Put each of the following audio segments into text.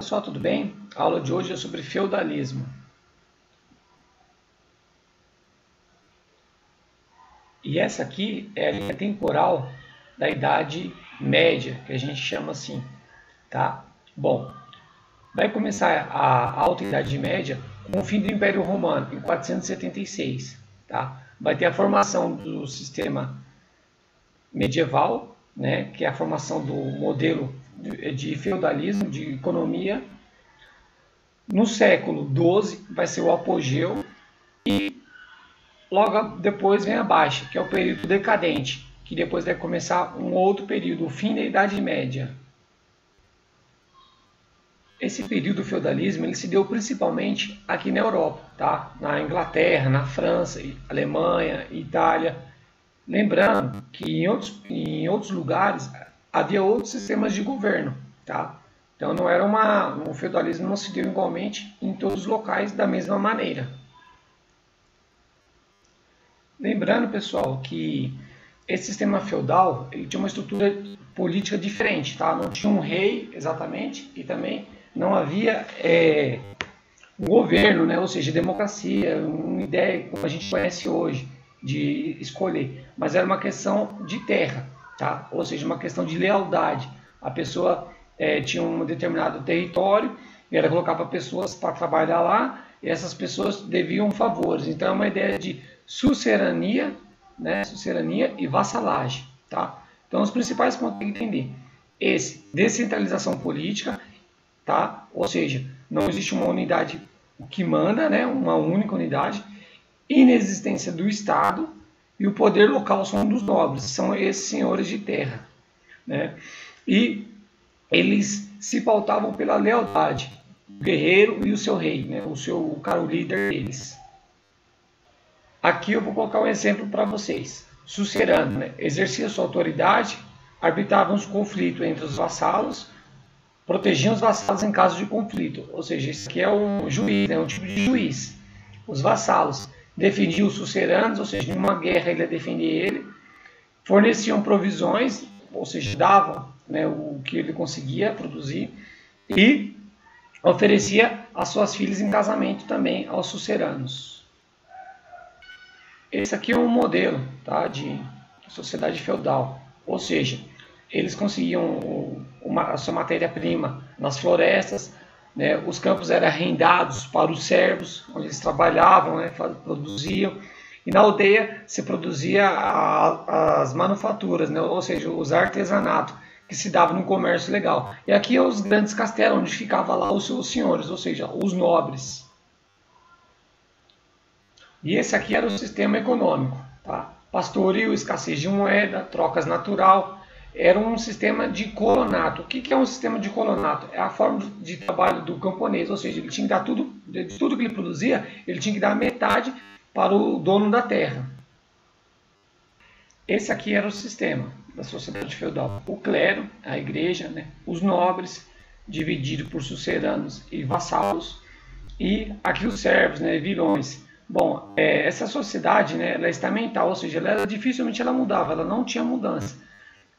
Pessoal, tudo bem? A aula de hoje é sobre feudalismo. E essa aqui é a linha temporal da Idade Média, que a gente chama assim, tá? Bom, vai começar a Alta Idade Média com o fim do Império Romano, em 476, tá? Vai ter a formação do sistema medieval, né, que é a formação do modelo de feudalismo, de economia. No século XII vai ser o apogeu e logo depois vem a baixa, que é o período decadente, que depois vai começar um outro período, o fim da Idade Média. Esse período do feudalismo ele se deu principalmente aqui na Europa, tá? Na Inglaterra, na França, Alemanha, Itália. Lembrando que em outros lugares havia outros sistemas de governo, tá? Então não era o feudalismo não se deu igualmente em todos os locais da mesma maneira. Lembrando, pessoal, que esse sistema feudal ele tinha uma estrutura política diferente, tá? Não tinha um rei exatamente e também não havia um governo, né? Ou seja, democracia, uma ideia como a gente conhece hoje de escolher, mas era uma questão de terra, tá? Ou seja, uma questão de lealdade. A pessoa tinha um determinado território e ela colocava pessoas para trabalhar lá e essas pessoas deviam favores. Então é uma ideia de sucerania, né? Sucerania e vassalagem, tá? Então os principais pontos que tem que entender: descentralização política, tá? Ou seja, não existe uma unidade que manda, né? Uma única unidade, inexistência do Estado e o poder local são dos nobres, são esses senhores de terra, né? E eles se pautavam pela lealdade, o guerreiro e o seu rei, né? O cara, o líder deles. Aqui eu vou colocar um exemplo para vocês. Sucerano, né? Exercia sua autoridade, arbitravam os conflitos entre os vassalos, protegiam os vassalos em caso de conflito. Ou seja, isso aqui é um juiz, né? Um tipo de juiz. Os vassalos defendiam os suceranos, ou seja, em uma guerra ele ia defender ele, forneciam provisões, ou seja, davam, né, o que ele conseguia produzir e oferecia as suas filhas em casamento também aos suceranos. Esse aqui é um modelo, tá, de sociedade feudal, ou seja, eles conseguiam a sua matéria-prima nas florestas, né, os campos eram arrendados para os servos, onde eles trabalhavam, né, produziam, e na aldeia se produzia as manufaturas, né, ou seja, os artesanatos, que se dava no comércio legal. E aqui é os grandes castelos, onde ficavam lá os seus senhores, ou seja, os nobres. E esse aqui era o sistema econômico, tá? Pastoril, escassez de moeda, trocas natural. Era um sistema de colonato. O que é um sistema de colonato? É a forma de trabalho do camponês, ou seja, ele tinha que dar tudo, de tudo que ele produzia, ele tinha que dar metade para o dono da terra. Esse aqui era o sistema da sociedade feudal. O clero, a igreja, né? Os nobres, dividido por suceranos e vassalos, e aqui os servos, né? Vilões. Bom, essa sociedade, né, ela é estamental, ou seja, dificilmente ela mudava, ela não tinha mudança.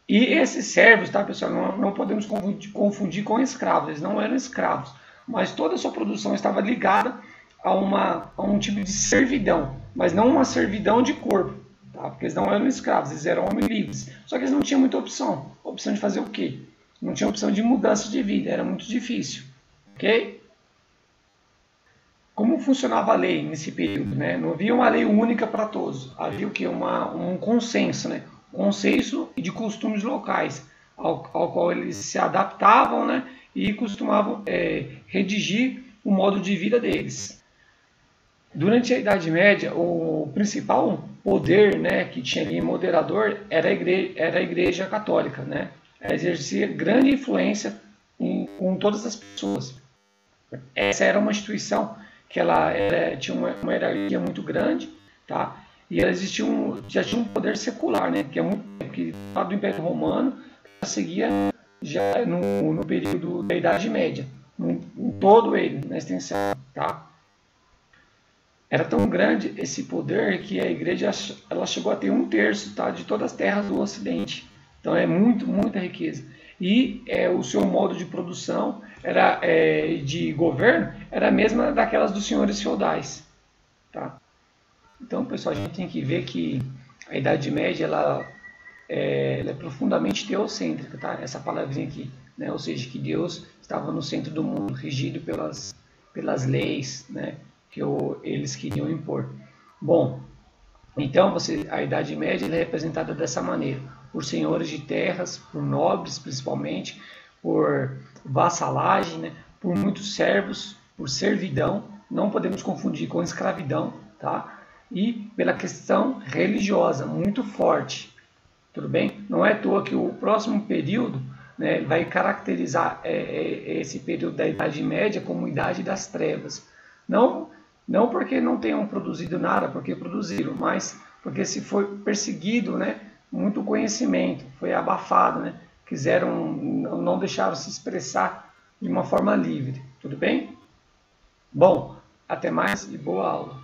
E esses servos, tá, pessoal, não podemos confundir com escravos, eles não eram escravos, mas toda a sua produção estava ligada a um tipo de servidão, mas não uma servidão de corpo, tá, porque eles não eram escravos, eles eram homens livres, só que eles não tinham muita opção de fazer o quê? Não tinha opção de mudança de vida, era muito difícil, ok? Como funcionava a lei nesse período, né? Não havia uma lei única para todos, havia o quê? Um consenso, né? Consenso de costumes locais, ao qual eles se adaptavam, né? E costumavam redigir o modo de vida deles. Durante a Idade Média, o principal poder, né, que tinha ali moderador era a Igreja Católica, né? Ela exercia grande influência com todas as pessoas. Essa era uma instituição que tinha uma hierarquia muito grande, tá? E ela já tinha um poder secular, né? Que lá do Império Romano já seguia já no período da Idade Média, em todo ele, na extensão, tá? Era tão grande esse poder que a igreja ela chegou a ter 1/3, tá, de todas as terras do Ocidente. Então é muita riqueza. E o seu modo de produção de governo era a mesma daquelas dos senhores feudais. Tá? Então, pessoal, a gente tem que ver que a Idade Média ela é profundamente teocêntrica, tá? Essa palavrinha aqui, né? Ou seja, que Deus estava no centro do mundo, regido pelas leis, né? Que eles queriam impor. Bom, então a Idade Média é representada dessa maneira, por senhores de terras, por nobres principalmente, por vassalagem, né? Por muitos servos, por servidão, não podemos confundir com escravidão, tá? E pela questão religiosa, muito forte, tudo bem? Não é à toa que o próximo período, né, vai caracterizar esse período da Idade Média como Idade das Trevas. Não porque não tenham produzido nada, porque produziram, mas porque se foi perseguido, né, muito conhecimento, foi abafado, né, não deixaram se expressar de uma forma livre, tudo bem? Bom, até mais e boa aula.